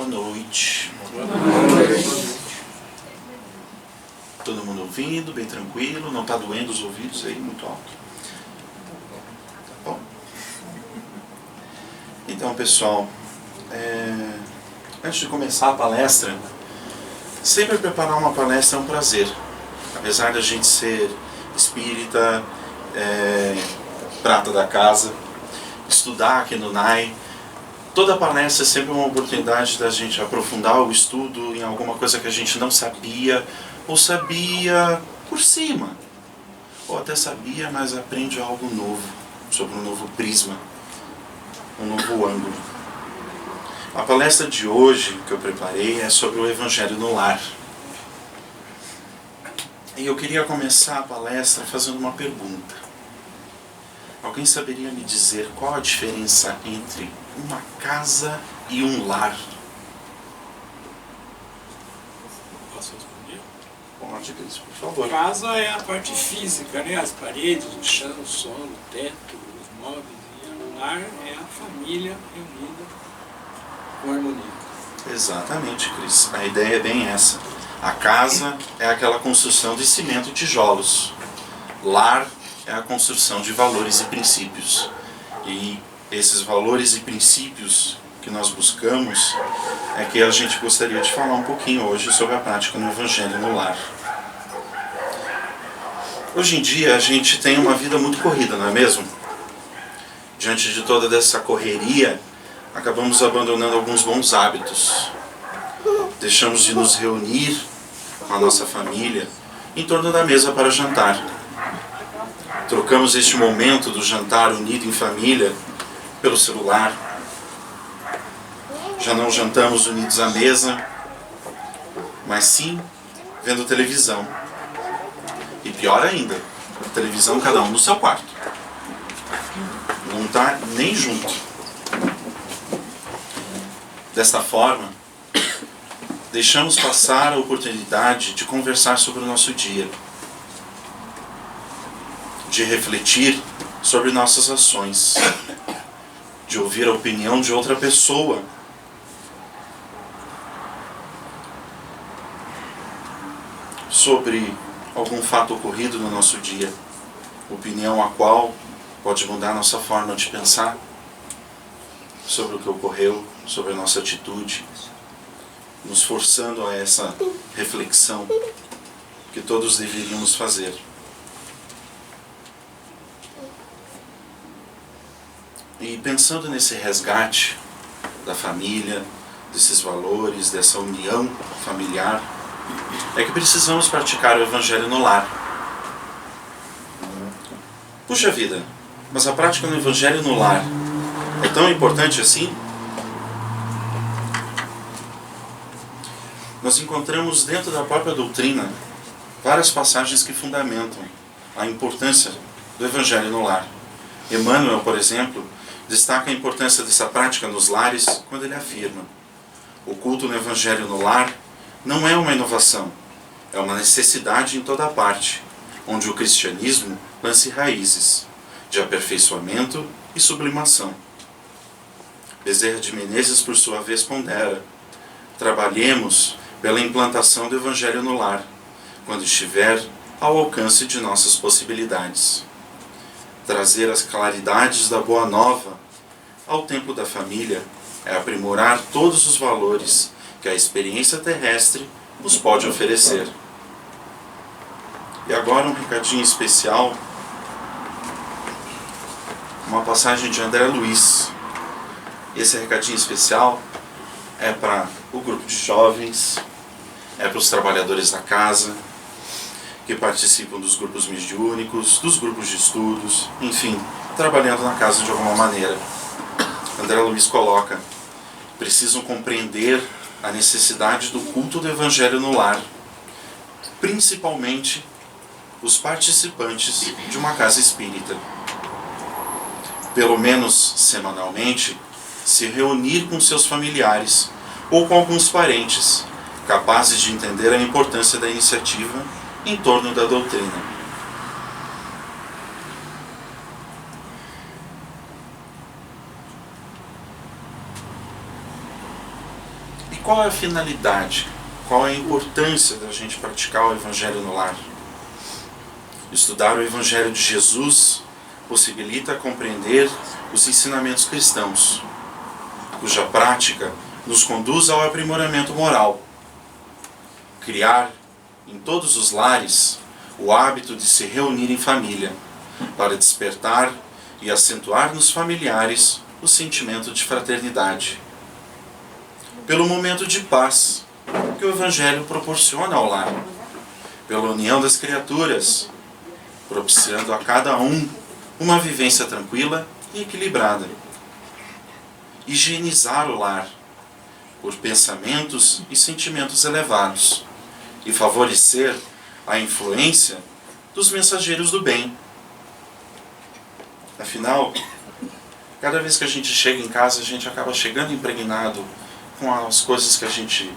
Boa noite. Todo mundo ouvindo, bem tranquilo, não está doendo os ouvidos aí muito alto? Tá bom? Então, pessoal, antes de começar a palestra, sempre preparar uma palestra é um prazer. Apesar da gente ser espírita, prata da casa, estudar aqui no NAI, toda palestra é sempre uma oportunidade da gente aprofundar o estudo em alguma coisa que a gente não sabia, ou sabia por cima, ou até sabia, mas aprende algo novo, sobre um novo prisma, um novo ângulo. A palestra de hoje que eu preparei é sobre o Evangelho no Lar. E eu queria começar a palestra fazendo uma pergunta. Alguém saberia me dizer qual a diferença entre uma casa e um lar? Posso responder? Pode, Cris, por favor. Casa é a parte física, né? As paredes, o chão, o solo, o teto, os móveis. E o lar é a família reunida com harmonia. Exatamente, Cris. A ideia é bem essa. A casa é aquela construção de cimento e tijolos. Lar é a construção de valores e princípios. E esses valores e princípios que nós buscamos é que a gente gostaria de falar um pouquinho hoje sobre a prática no Evangelho no Lar. Hoje em dia a gente tem uma vida muito corrida, não é mesmo? Diante de toda essa correria, acabamos abandonando alguns bons hábitos. Deixamos de nos reunir com a nossa família em torno da mesa para jantar. Trocamos este momento do jantar unido em família pelo celular. Já não jantamos unidos à mesa, mas sim vendo televisão. E pior ainda, televisão cada um no seu quarto. Não está nem junto. Desta forma, deixamos passar a oportunidade de conversar sobre o nosso dia, de refletir sobre nossas ações, de ouvir a opinião de outra pessoa, sobre algum fato ocorrido no nosso dia, opinião a qual pode mudar nossa forma de pensar sobre o que ocorreu, sobre a nossa atitude, nos forçando a essa reflexão que todos deveríamos fazer. E pensando nesse resgate da família, desses valores, dessa união familiar, é que precisamos praticar o Evangelho no lar. Puxa vida, mas a prática do Evangelho no lar é tão importante assim? Nós encontramos dentro da própria doutrina várias passagens que fundamentam a importância do Evangelho no lar. Emmanuel, por exemplo, destaca a importância dessa prática nos lares quando ele afirma: o culto no Evangelho no lar não é uma inovação, é uma necessidade em toda parte, onde o cristianismo lance raízes de aperfeiçoamento e sublimação. Bezerra de Menezes, por sua vez, pondera: trabalhemos pela implantação do Evangelho no lar, quando estiver ao alcance de nossas possibilidades. Trazer as claridades da Boa Nova ao templo da família é aprimorar todos os valores que a experiência terrestre nos pode oferecer. E agora um recadinho especial, uma passagem de André Luiz. Esse recadinho especial é para o grupo de jovens, é para os trabalhadores da casa, que participam dos grupos mediúnicos, dos grupos de estudos, enfim, trabalhando na casa de alguma maneira. André Luiz coloca: precisam compreender a necessidade do culto do Evangelho no lar, principalmente os participantes de uma casa espírita. Pelo menos semanalmente, se reunir com seus familiares ou com alguns parentes, capazes de entender a importância da iniciativa em torno da doutrina. qual é a finalidade? Qual é a importância da gente praticar o Evangelho no lar? Estudar o Evangelho de Jesus possibilita compreender os ensinamentos cristãos, cuja prática nos conduz ao aprimoramento moral. Criar em todos os lares o hábito de se reunir em família, para despertar e acentuar nos familiares o sentimento de fraternidade. Pelo momento de paz que o Evangelho proporciona ao lar, pela união das criaturas, propiciando a cada um uma vivência tranquila e equilibrada. Higienizar o lar por pensamentos e sentimentos elevados e favorecer a influência dos mensageiros do bem. Afinal, cada vez que a gente chega em casa, a gente acaba chegando impregnado com as coisas que a gente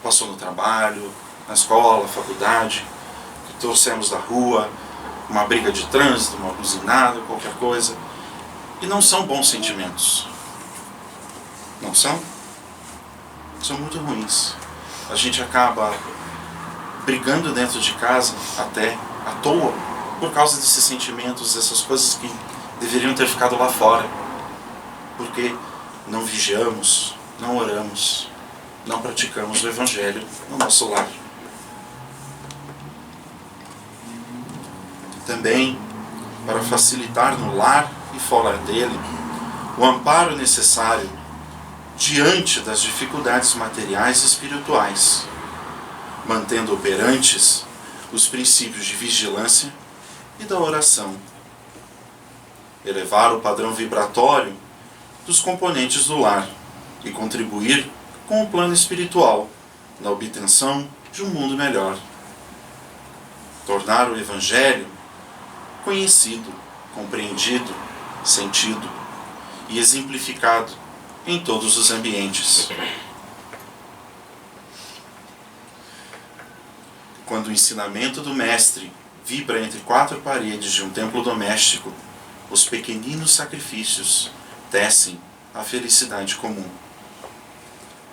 passou no trabalho, na escola, faculdade, que trouxemos da rua, uma briga de trânsito, uma buzinada, qualquer coisa. E não são bons sentimentos. Não são? São muito ruins. A gente acaba brigando dentro de casa, até à toa, por causa desses sentimentos, dessas coisas que deveriam ter ficado lá fora. Porque não vigiamos, não oramos, não praticamos o Evangelho no nosso lar. Também, para facilitar no lar e fora dele, o amparo necessário diante das dificuldades materiais e espirituais, mantendo operantes os princípios de vigilância e da oração. Elevar o padrão vibratório dos componentes do lar e contribuir com o plano espiritual na obtenção de um mundo melhor. Tornar o Evangelho conhecido, compreendido, sentido e exemplificado em todos os ambientes. Quando o ensinamento do Mestre vibra entre quatro paredes de um templo doméstico, os pequeninos sacrifícios tecem a felicidade comum.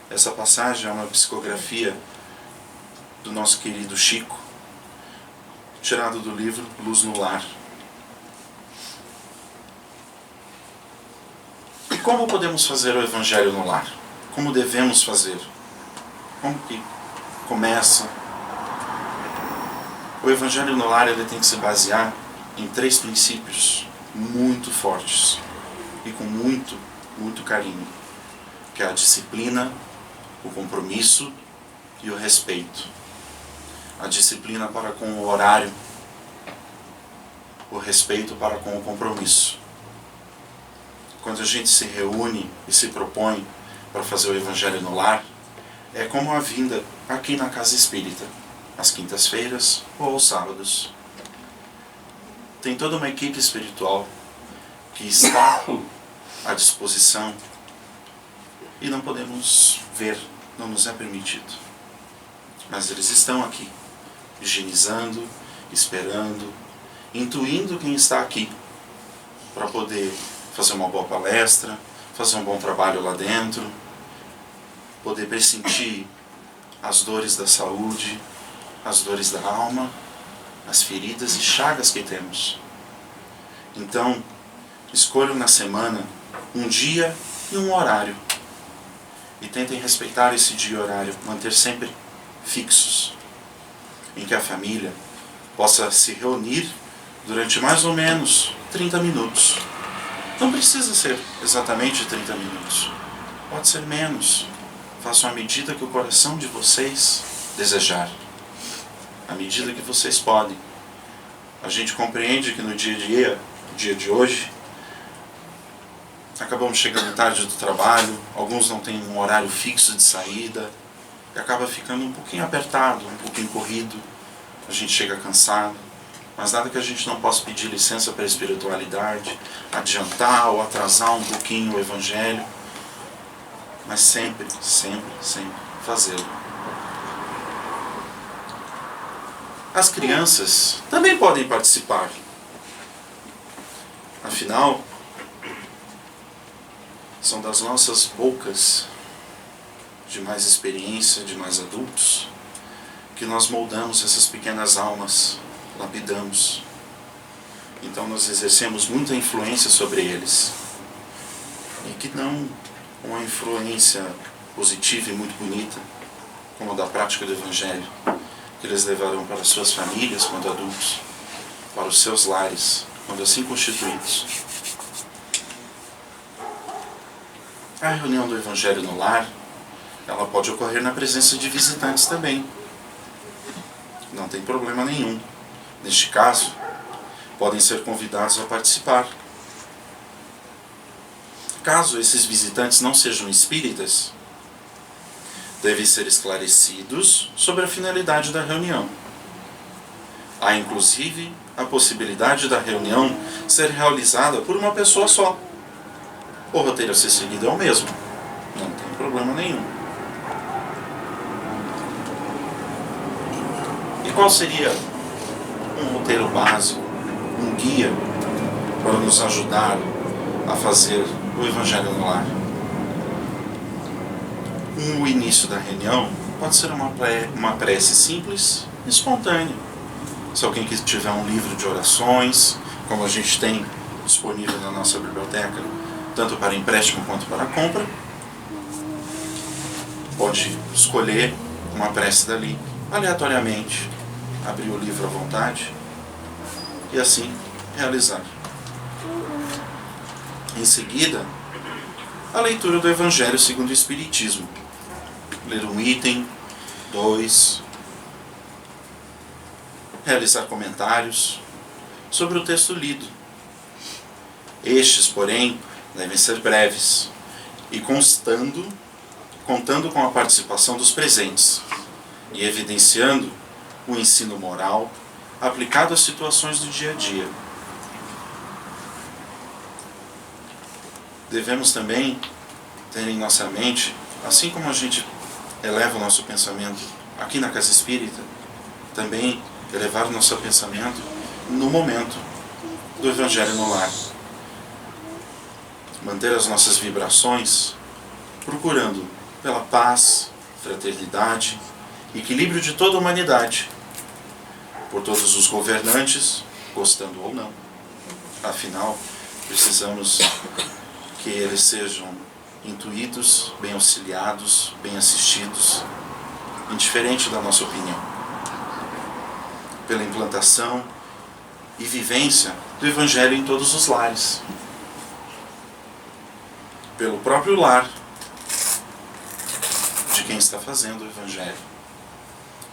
Essa passagem é uma psicografia do nosso querido Chico, tirado do livro Luz no Lar. E como podemos fazer o Evangelho no lar? Como devemos fazer? Como que começa? O Evangelho no lar ele tem que se basear em 3 princípios muito fortes e com muito carinho, que é a disciplina, o compromisso e o respeito. A disciplina para com o horário, o respeito para com o compromisso. Quando a gente se reúne e se propõe para fazer o Evangelho no lar, é como a vinda aqui na Casa Espírita, às quintas-feiras ou aos sábados. Tem toda uma equipe espiritual que está à disposição e não podemos ver, não nos é permitido. Mas eles estão aqui, higienizando, esperando, intuindo quem está aqui, para poder fazer uma boa palestra, fazer um bom trabalho lá dentro, poder pressentir as dores da saúde, as dores da alma, as feridas e chagas que temos. Então, escolham na semana um dia e um horário. E tentem respeitar esse dia e horário, manter sempre fixos, em que a família possa se reunir durante mais ou menos 30 minutos. Não precisa ser exatamente 30 minutos. Pode ser menos. Façam à medida que o coração de vocês desejar. À medida que vocês podem. A gente compreende que no dia de hoje, acabamos chegando tarde do trabalho, alguns não têm um horário fixo de saída, e acaba ficando um pouquinho apertado, um pouquinho corrido, a gente chega cansado, mas nada que a gente não possa pedir licença para a espiritualidade, adiantar ou atrasar um pouquinho o Evangelho, mas sempre fazê-lo. As crianças também podem participar. Afinal, são das nossas bocas de mais experiência, de mais adultos, que nós moldamos essas pequenas almas, lapidamos. Então nós exercemos muita influência sobre eles. E que não uma influência positiva e muito bonita, como a da prática do Evangelho, que eles levarão para suas famílias quando adultos, para os seus lares, quando assim constituídos. A reunião do Evangelho no lar, ela pode ocorrer na presença de visitantes também. Não tem problema nenhum. Neste caso, podem ser convidados a participar. Caso esses visitantes não sejam espíritas, devem ser esclarecidos sobre a finalidade da reunião. Há inclusive a possibilidade da reunião ser realizada por uma pessoa só. O roteiro a ser seguido é o mesmo. Não tem problema nenhum. E qual seria um roteiro básico, um guia para nos ajudar a fazer o Evangelho no lar? O início da reunião pode ser uma prece simples e espontânea. Se alguém que tiver um livro de orações, como a gente tem disponível na nossa biblioteca, tanto para empréstimo quanto para compra, pode escolher uma prece dali, aleatoriamente, abrir o livro à vontade e assim realizar. Em seguida, a leitura do Evangelho segundo o Espiritismo. Ler um item, 2, realizar comentários sobre o texto lido. Estes, porém, devem ser breves e contando com a participação dos presentes e evidenciando o ensino moral aplicado às situações do dia a dia. Devemos também ter em nossa mente, assim como a gente eleva o nosso pensamento aqui na Casa Espírita, também elevar o nosso pensamento no momento do Evangelho no lar. Manter as nossas vibrações procurando pela paz, fraternidade, equilíbrio de toda a humanidade, por todos os governantes, gostando ou não. Afinal, precisamos que eles sejam intuídos, bem auxiliados, bem assistidos, indiferente da nossa opinião, pela implantação e vivência do Evangelho em todos os lares, pelo próprio lar de quem está fazendo o Evangelho,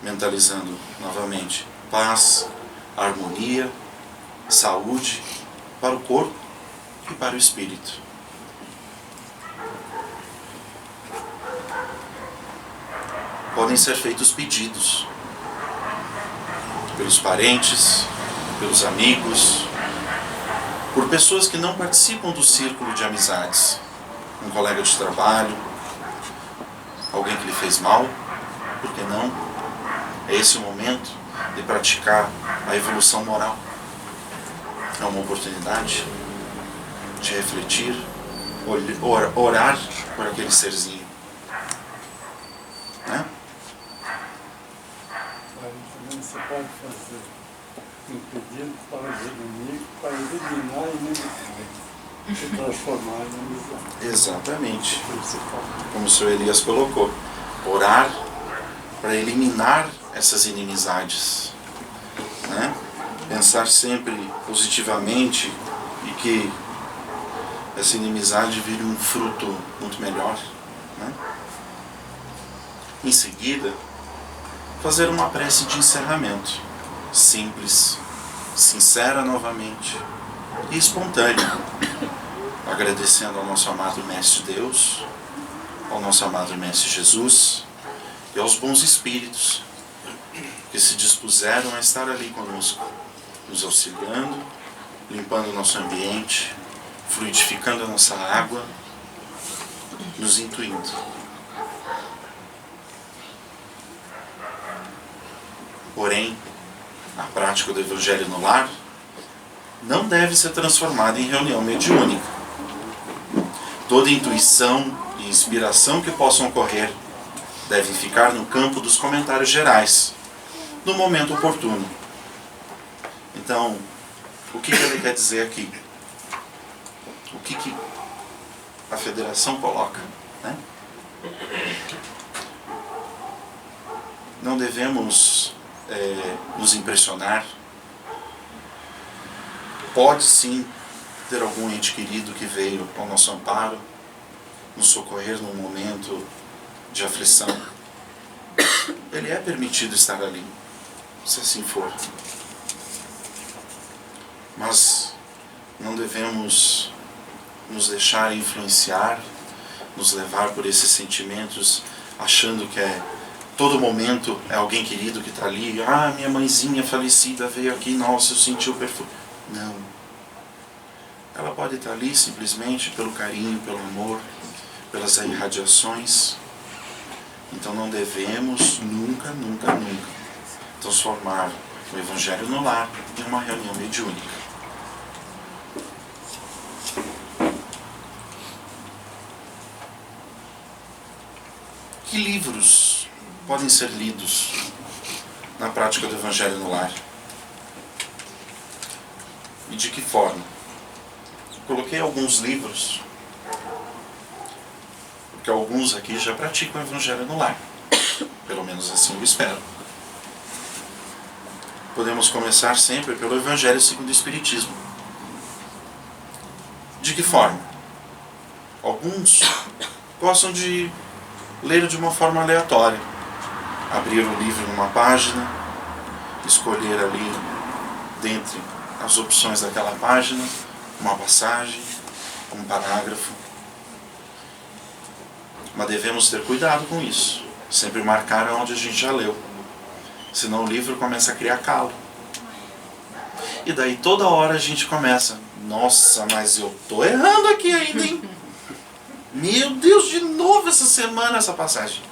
mentalizando novamente paz, harmonia, saúde para o corpo e para o espírito. Podem ser feitos pedidos pelos parentes, pelos amigos, por pessoas que não participam do círculo de amizades. Um colega de trabalho, alguém que lhe fez mal, por que não? É esse o momento de praticar a evolução moral. É uma oportunidade de refletir, orar por aquele serzinho. Né? Você pode fazer um pedido para os inimigos, para eliminar inimizades e transformar em amizade. Exatamente. Como o senhor Elias colocou, orar para eliminar essas inimizades, né? Pensar sempre positivamente e que essa inimizade vire um fruto muito melhor, né? Em seguida, fazer uma prece de encerramento, simples, sincera novamente e espontânea, agradecendo ao nosso amado Mestre Deus, ao nosso amado Mestre Jesus e aos bons espíritos que se dispuseram a estar ali conosco, nos auxiliando, limpando o nosso ambiente, fluidificando a nossa água, nos intuindo. Porém, a prática do Evangelho no lar não deve ser transformada em reunião mediúnica. Toda intuição e inspiração que possam ocorrer devem ficar no campo dos comentários gerais, no momento oportuno. Então, o que ele quer dizer aqui? O que a federação coloca, né? Não devemos nos impressionar. Pode sim ter algum ente querido que veio ao nosso amparo, nos socorrer num momento de aflição. Ele é permitido estar ali, se assim for. Mas não devemos nos deixar influenciar, nos levar por esses sentimentos, achando que todo momento é alguém querido que está ali. Ah, minha mãezinha falecida veio aqui, nossa, eu senti o perfume. Não. Ela pode estar ali simplesmente pelo carinho, pelo amor, pelas irradiações. Então não devemos nunca, nunca, nunca transformar o Evangelho no Lar em uma reunião mediúnica. Que livros podem ser lidos na prática do Evangelho no Lar? E de que forma? Coloquei alguns livros, porque alguns aqui já praticam o Evangelho no Lar. Pelo menos assim eu espero. Podemos começar sempre pelo Evangelho segundo o Espiritismo. De que forma? Alguns gostam de ler de uma forma aleatória. Abrir o livro numa página, escolher ali, dentre as opções daquela página, uma passagem, um parágrafo. Mas devemos ter cuidado com isso. Sempre marcar onde a gente já leu. Senão o livro começa a criar calo. E daí toda hora a gente começa, nossa, mas eu tô errando aqui ainda, hein? Meu Deus, de novo essa semana essa passagem.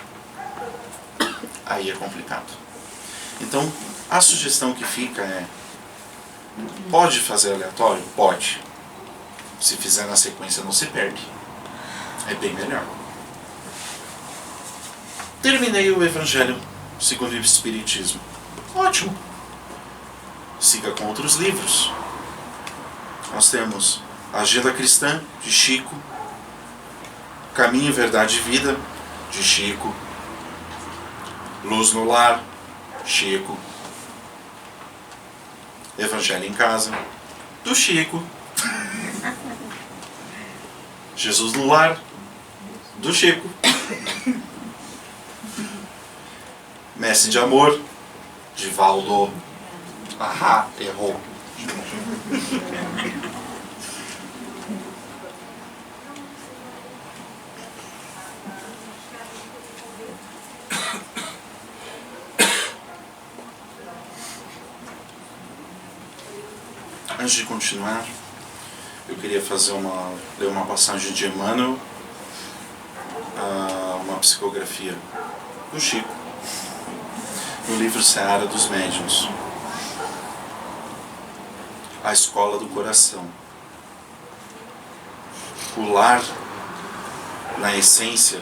Aí é complicado. Então, a sugestão que fica é: pode fazer aleatório? Pode. Se fizer na sequência não se perde. É bem melhor. Terminei o Evangelho segundo o Espiritismo. Ótimo. Siga com outros livros. Nós temos a Agenda Cristã, de Chico. Caminho, Verdade e Vida, de Chico. Luz no Lar, Chico. Evangelho em Casa, do Chico. Jesus no Lar, do Chico. Messe de Amor, de Valdo. Ahá, errou. Antes de continuar, eu queria ler uma passagem de Emmanuel, uma psicografia do Chico, no livro Seara dos Médiuns. A Escola do Coração. O lar, na essência,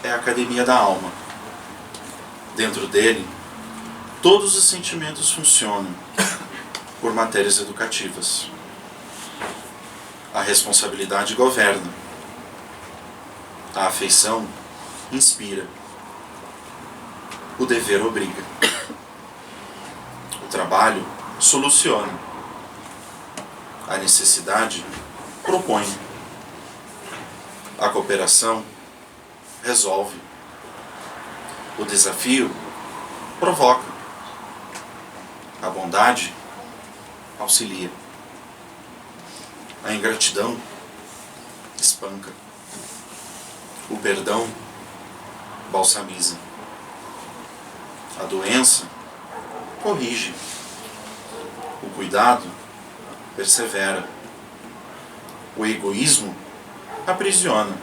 é a academia da alma. Dentro dele, todos os sentimentos funcionam por matérias educativas. A responsabilidade governa. A afeição inspira. O dever obriga. O trabalho soluciona. A necessidade propõe. A cooperação resolve. O desafio provoca. A bondade auxilia. A ingratidão espanca. O perdão balsamiza. A doença corrige. O cuidado persevera. O egoísmo aprisiona.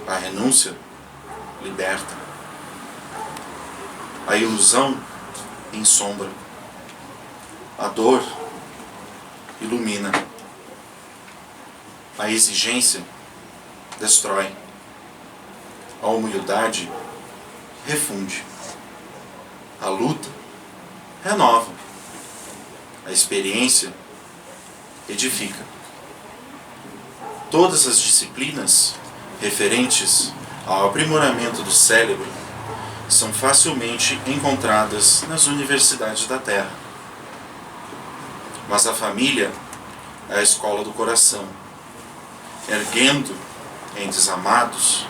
A renúncia liberta. A ilusão ensombra. A dor ilumina. A exigência destrói. A humildade refunde. A luta renova. A experiência edifica. Todas as disciplinas referentes ao aprimoramento do cérebro são facilmente encontradas nas universidades da Terra. Mas a família é a escola do coração, erguendo em desamados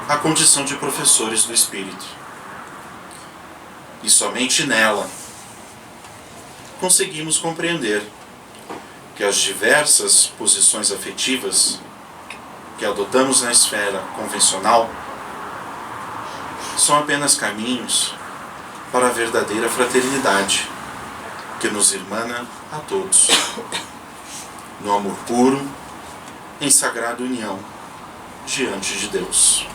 a condição de professores do espírito. E somente nela conseguimos compreender que as diversas posições afetivas que adotamos na esfera convencional são apenas caminhos para a verdadeira fraternidade que nos irmana a todos, no amor puro, em sagrada união diante de Deus.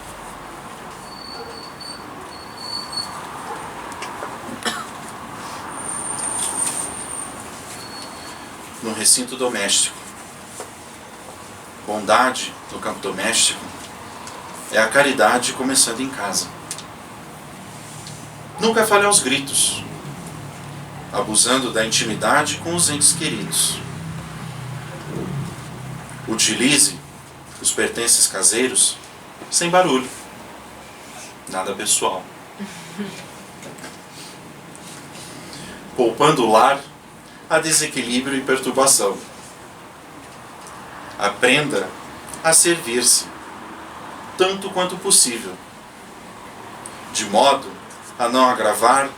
No recinto doméstico, bondade no campo doméstico é a caridade começando em casa. Nunca fale aos gritos, abusando da intimidade com os entes queridos. Utilize os pertences caseiros sem barulho, nada pessoal. Poupando o lar a desequilíbrio e perturbação. Aprenda a servir-se, tanto quanto possível, de modo a não agravar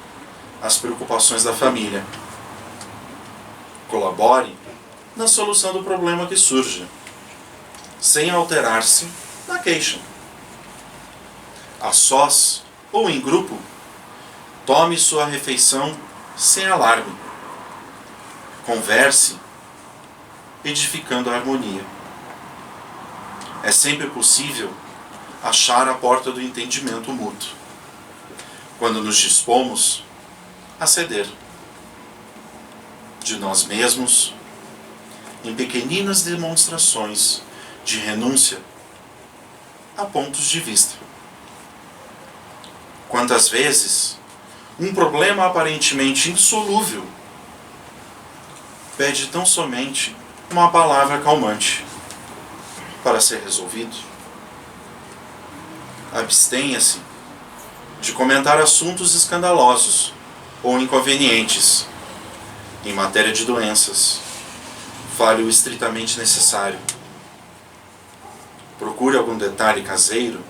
as preocupações da família. Colabore na solução do problema que surja, sem alterar-se na queixa. A sós ou em grupo, tome sua refeição sem alarme. Converse, edificando a harmonia. É sempre possível achar a porta do entendimento mútuo, quando nos dispomos a ceder de nós mesmos em pequeninas demonstrações de renúncia a pontos de vista. Quantas vezes um problema aparentemente insolúvel pede tão somente uma palavra calmante para ser resolvido? Abstenha-se de comentar assuntos escandalosos ou inconvenientes em matéria de doenças. Fale o estritamente necessário. Procure algum detalhe caseiro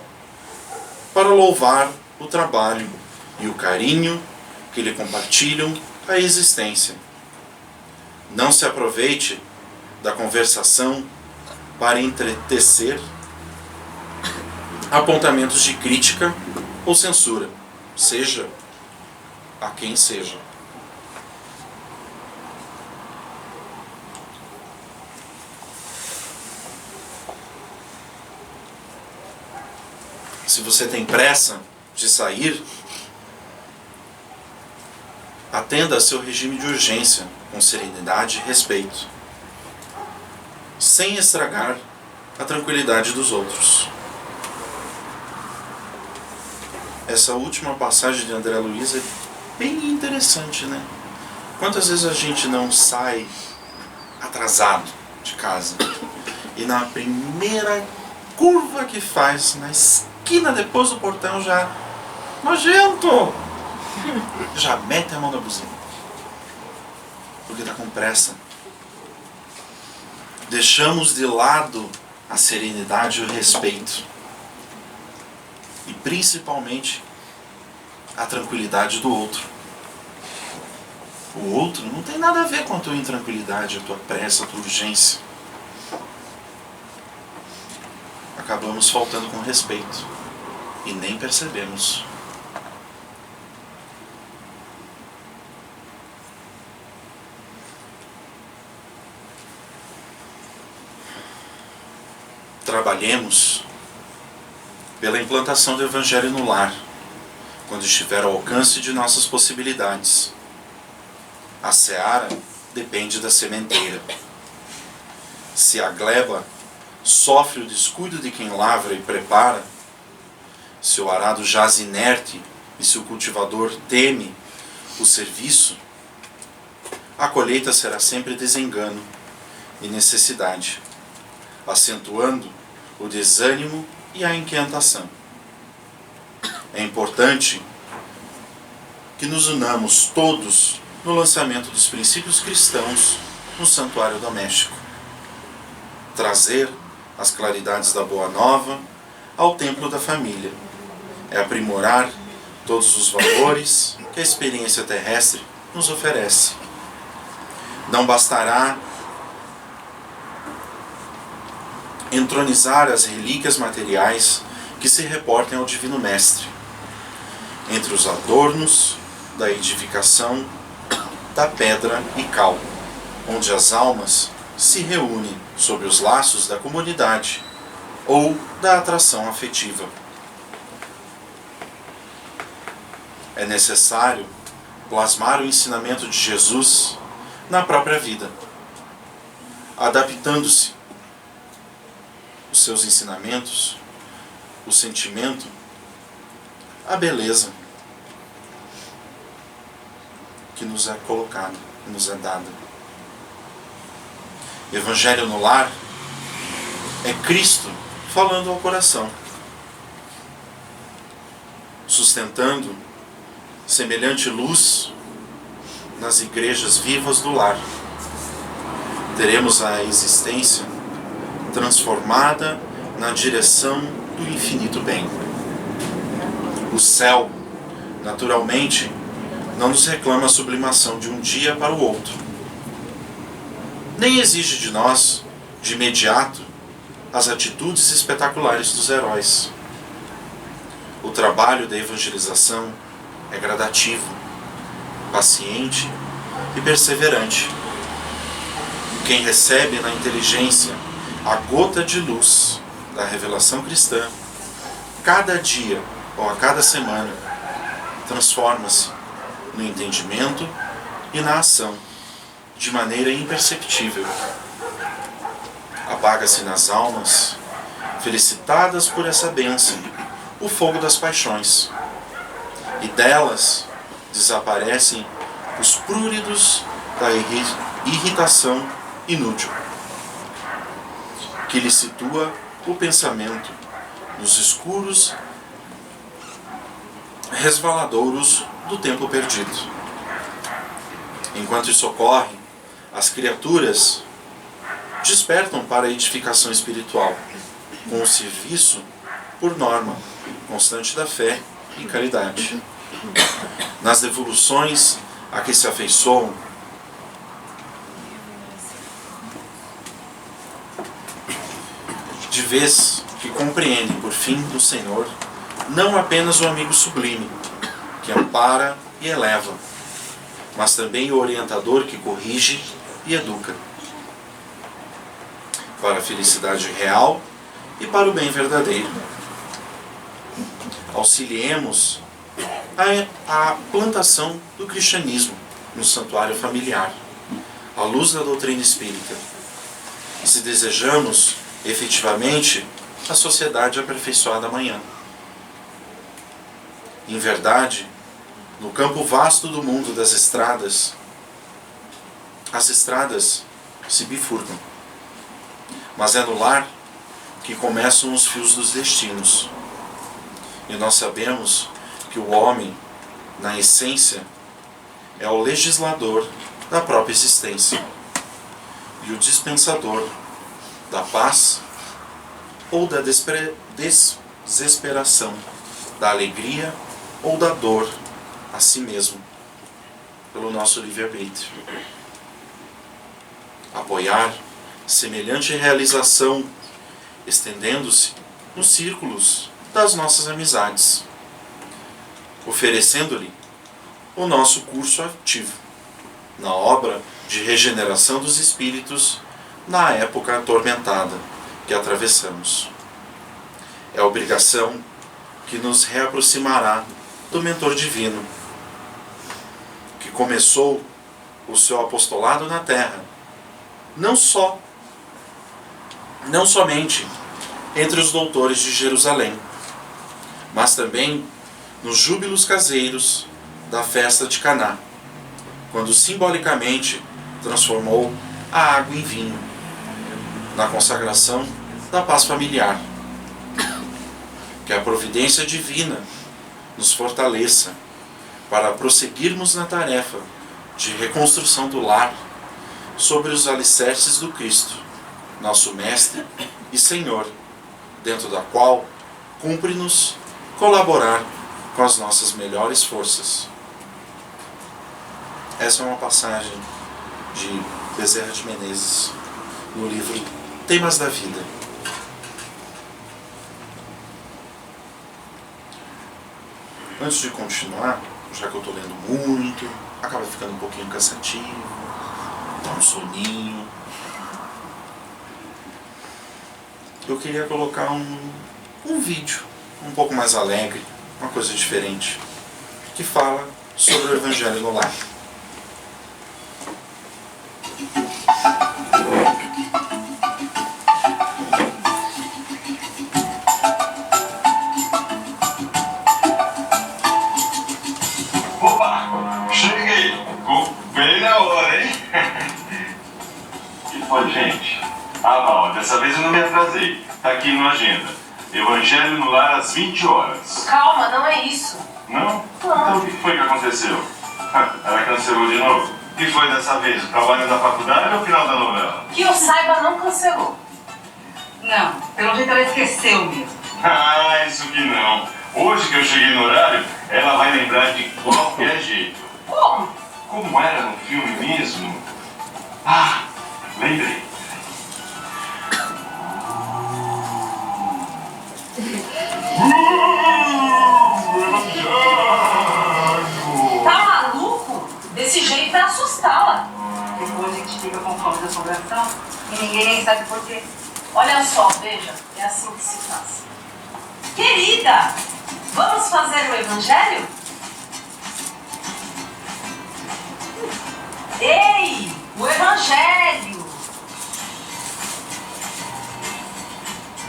para louvar o trabalho e o carinho que lhe compartilham a existência. Não se aproveite da conversação para entretecer apontamentos de crítica ou censura, seja a quem seja. Se você tem pressa de sair, atenda a seu regime de urgência com serenidade e respeito, sem estragar a tranquilidade dos outros. Essa última passagem de André Luiz é bem interessante, né? Quantas vezes a gente não sai atrasado de casa e na primeira curva que faz, na esquina depois do portão, já nojento, já mete a mão na buzina porque está com pressa. Deixamos de lado a serenidade e o respeito, e principalmente a tranquilidade do outro. O outro não tem nada a ver com a tua intranquilidade, a tua pressa, a tua urgência. Acabamos faltando com respeito e nem percebemos. Trabalhemos pela implantação do Evangelho no lar, quando estiver ao alcance de nossas possibilidades. A seara depende da sementeira. Se a gleba sofre o descuido de quem lavra e prepara, se o arado jaz inerte E se o cultivador teme o serviço, a colheita será sempre desengano e necessidade, acentuando o desânimo e a inquietação. É importante que nos unamos todos no lançamento dos princípios cristãos no santuário doméstico. Trazer as claridades da Boa Nova ao templo da família é aprimorar todos os valores que a experiência terrestre nos oferece. Não bastará entronizar as relíquias materiais que se reportem ao Divino Mestre. Entre os adornos da edificação da pedra e cal, onde as almas se reúnem sob os laços da comunidade ou da atração afetiva. É necessário plasmar o ensinamento de Jesus na própria vida, adaptando-se os seus ensinamentos, o sentimento, a beleza que nos é colocada, que nos é dada. Evangelho no lar é Cristo falando ao coração, sustentando semelhante luz nas igrejas vivas do lar. Teremos a existência transformada na direção do infinito bem. O céu, naturalmente, não nos reclama a sublimação de um dia para o outro, nem exige de nós, de imediato, as atitudes espetaculares dos heróis. O trabalho da evangelização é gradativo, paciente e perseverante. Quem recebe na inteligência a gota de luz da revelação cristã, cada dia ou a cada semana, transforma-se no entendimento e na ação, de maneira imperceptível. Apaga-se nas almas, felicitadas por essa bênção, o fogo das paixões, e delas desaparecem os pruridos da irritação inútil, que lhe situa o pensamento nos escuros resvaladouros do tempo perdido. Enquanto isso ocorre, as criaturas despertam para a edificação espiritual, com o serviço, por norma, constante da fé e caridade. Nas devoluções a que se afeiçoam, de vez que compreendem por fim do Senhor, não apenas o amigo sublime, que ampara e eleva, mas também o orientador que corrige e educa, para a felicidade real e para o bem verdadeiro. Auxiliemos a plantação do cristianismo no santuário familiar, à luz da doutrina espírita. E se desejamos, efetivamente, a sociedade aperfeiçoada amanhã. Em verdade, no campo vasto do mundo das estradas, as estradas se bifurcam. Mas é no lar que começam os fios dos destinos. E nós sabemos que o homem, na essência, é o legislador da própria existência e o dispensador da paz ou da desesperação, da alegria ou da dor a si mesmo, pelo nosso livre-arbítrio. Apoiar semelhante realização, estendendo-se nos círculos das nossas amizades, oferecendo-lhe o nosso curso ativo na obra de regeneração dos espíritos na época atormentada que atravessamos. É a obrigação que nos reaproximará do mentor divino, que começou o seu apostolado na terra, não somente entre os doutores de Jerusalém, mas também nos júbilos caseiros da festa de Caná, quando simbolicamente transformou a água em vinho, na consagração da paz familiar. Que a providência divina nos fortaleça para prosseguirmos na tarefa de reconstrução do lar sobre os alicerces do Cristo, nosso Mestre e Senhor, dentro da qual cumpre-nos colaborar com as nossas melhores forças. Essa é uma passagem de Bezerra de Menezes, no livro Temas da Vida. Antes de continuar, já que eu estou lendo muito, acaba ficando um pouquinho cansativo, dá um soninho. Eu queria colocar um vídeo um pouco mais alegre, uma coisa diferente, que fala sobre o Evangelho no lar. Opa! Cheguei! Bem na hora, hein? Que foi, gente? Bom, dessa vez eu não me atrasei. Tá aqui na agenda. Evangelho no lar às 20 horas. Calma, não é isso. Não? Então o que foi que aconteceu? Ela cancelou de novo? O que foi dessa vez? O trabalho da faculdade ou o final da novela? Que eu saiba, não cancelou. Não, pelo jeito ela esqueceu mesmo. Ah, isso que não. Hoje que eu cheguei no horário, ela vai lembrar de qualquer jeito. Como? Como era no filme mesmo? Ah, lembrei. Tá maluco? Desse jeito vai assustá-la. Depois a gente fica com fome da assombração e ninguém nem sabe por quê. Olha só, veja, é assim que se faz. Querida, vamos fazer o Evangelho? Ei, o Evangelho!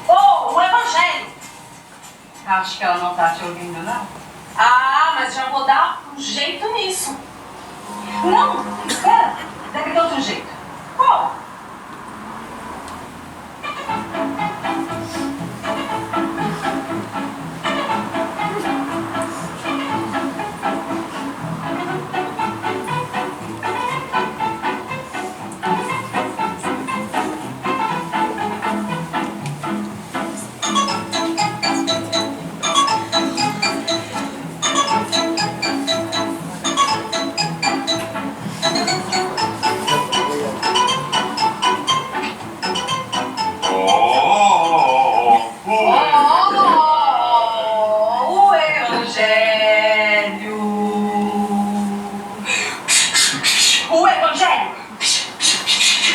Oh, o Evangelho! Acho que ela não tá te ouvindo, não. Ah, mas já vou dar um jeito nisso. Não, espera. Deve ter outro jeito. Qual? O Evangelho! O Evangelho!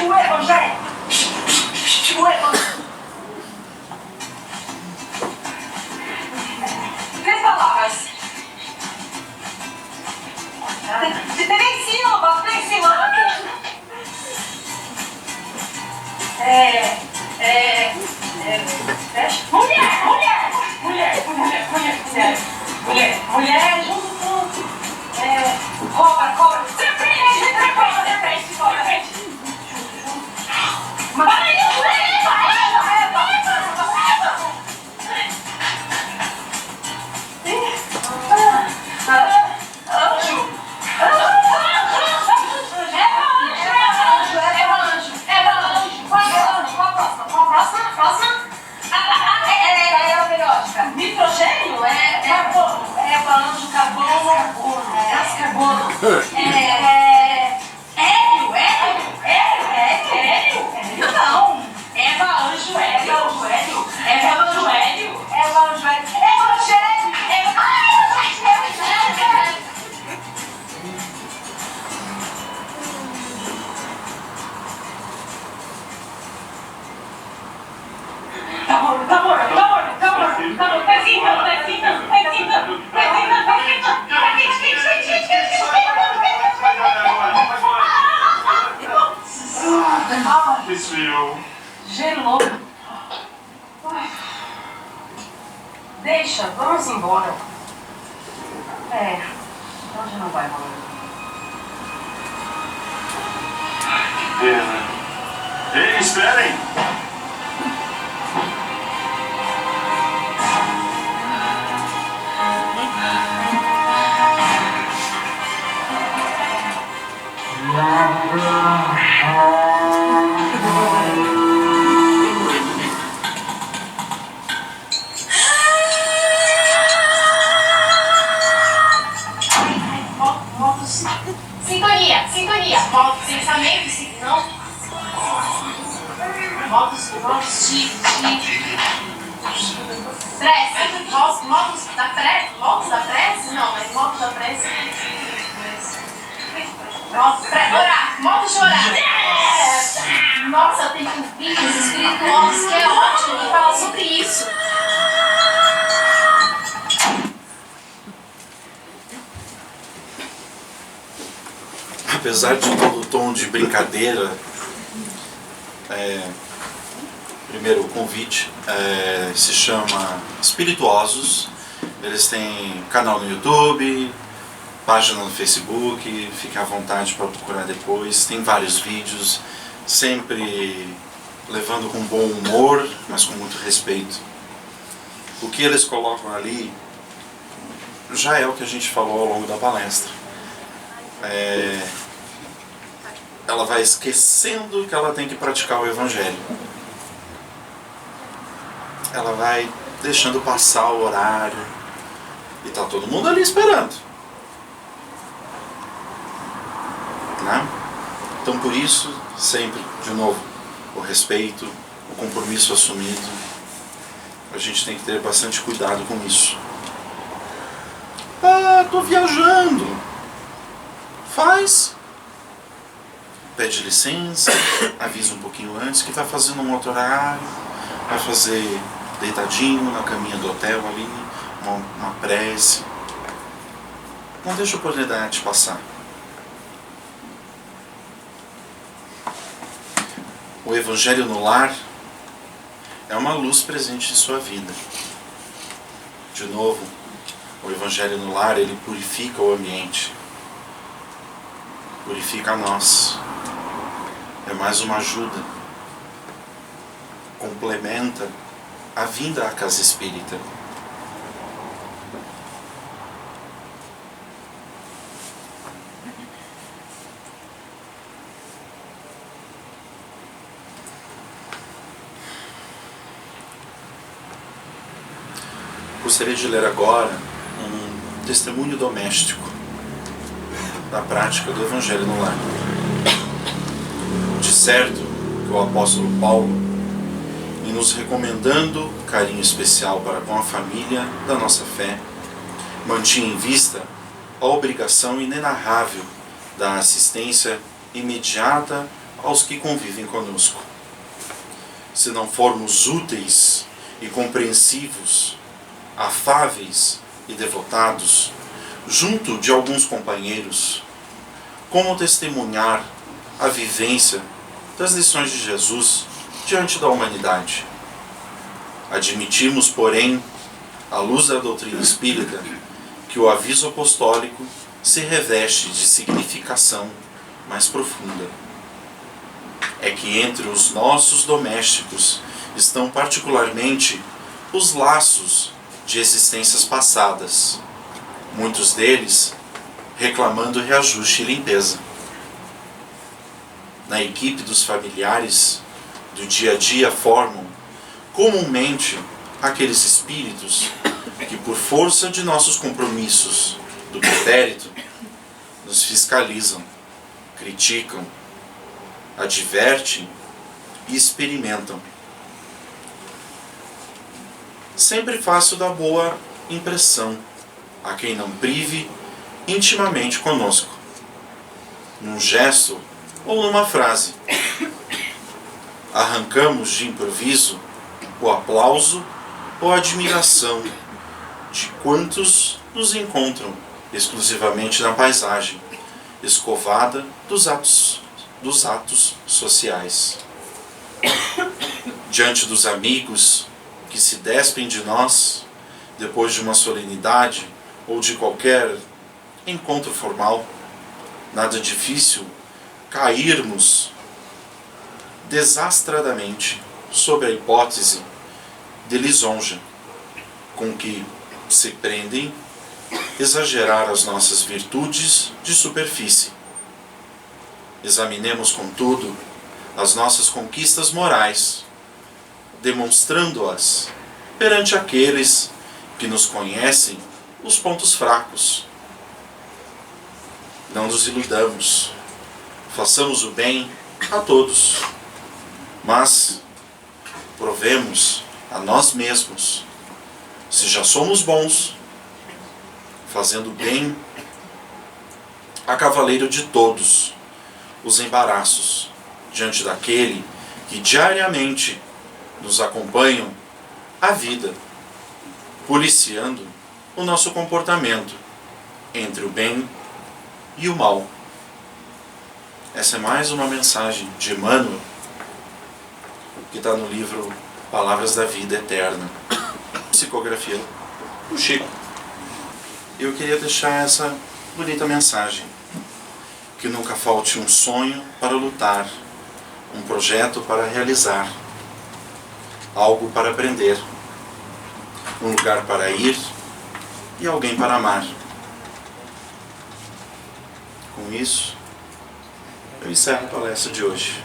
O Evangelho! O Evangelho! 3 palavras. Tem sílabas, tem sílabas. Mulher, junto com cobra. Cobra, nitrogênio é carbono. Anjo, carbono, gás carbono. Hélio. Não. Eva, anjo, hélio. Desviou. Gelou. Deixa, vamos embora. Então já não vai rolar. Que pena. Ei, esperem! Motos. Sintonia, sintonia. Motos, pensamento, não. Motos de prece. Motos da prece. Motos da prece? Não, mas motos da prece. Motos de orar. Nossa, tem vídeos espirituosos que é ótimo que fala sobre isso. Apesar de todo o tom de brincadeira, primeiro o convite se chama Espirituosos. Eles têm canal no YouTube, página no Facebook, fique à vontade para procurar depois. Tem vários vídeos, sempre levando com bom humor, mas com muito respeito. O que eles colocam ali já é o que a gente falou ao longo da palestra. Ela vai esquecendo que ela tem que praticar o Evangelho. Ela vai deixando passar o horário e tá todo mundo ali esperando, né? Então por isso, sempre, de novo, o respeito, o compromisso assumido. A gente tem que ter bastante cuidado com isso. Tô viajando. Faz. Pede licença, avisa um pouquinho antes que está fazendo um outro horário, vai fazer deitadinho na caminha do hotel ali, uma prece. Não deixa a oportunidade passar. O Evangelho no lar é uma luz presente em sua vida. De novo, o Evangelho no lar, ele purifica o ambiente, purifica a nós. É mais uma ajuda, complementa a vinda à casa espírita. Gostaria de ler agora um testemunho doméstico da prática do Evangelho no lar. De certo que o apóstolo Paulo, em nos recomendando carinho especial para com a família da nossa fé, mantinha em vista a obrigação inenarrável da assistência imediata aos que convivem conosco. Se não formos úteis e compreensivos, afáveis e devotados, junto de alguns companheiros, como testemunhar a vivência das lições de Jesus diante da humanidade? Admitimos, porém, à luz da doutrina espírita, que o aviso apostólico se reveste de significação mais profunda. É que entre os nossos domésticos estão particularmente os laços de existências passadas, muitos deles reclamando reajuste e limpeza. Na equipe dos familiares do dia a dia formam, comumente, aqueles espíritos que, por força de nossos compromissos do pretérito, nos fiscalizam, criticam, advertem e experimentam. Sempre faço da boa impressão a quem não prive intimamente conosco, num gesto ou numa frase. Arrancamos de improviso o aplauso ou a admiração de quantos nos encontram exclusivamente na paisagem escovada dos atos sociais. Diante dos amigos que se despem de nós depois de uma solenidade ou de qualquer encontro formal, nada difícil cairmos desastradamente sobre a hipótese de lisonja, com que se prendem exagerar as nossas virtudes de superfície. Examinemos, contudo, as nossas conquistas morais, demonstrando-as perante aqueles que nos conhecem os pontos fracos. Não nos iludamos. Façamos o bem a todos, mas provemos a nós mesmos se já somos bons, fazendo bem a cavaleiro de todos os embaraços diante daquele que diariamente nos acompanham a vida, policiando o nosso comportamento entre o bem e o mal. Essa é mais uma mensagem de Emmanuel, que está no livro Palavras da Vida Eterna, psicografia do Chico. Eu queria deixar essa bonita mensagem: que nunca falte um sonho para lutar, um projeto para realizar, algo para aprender, um lugar para ir e alguém para amar. Com isso, eu encerro a palestra de hoje.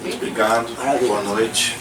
Muito obrigado, boa noite.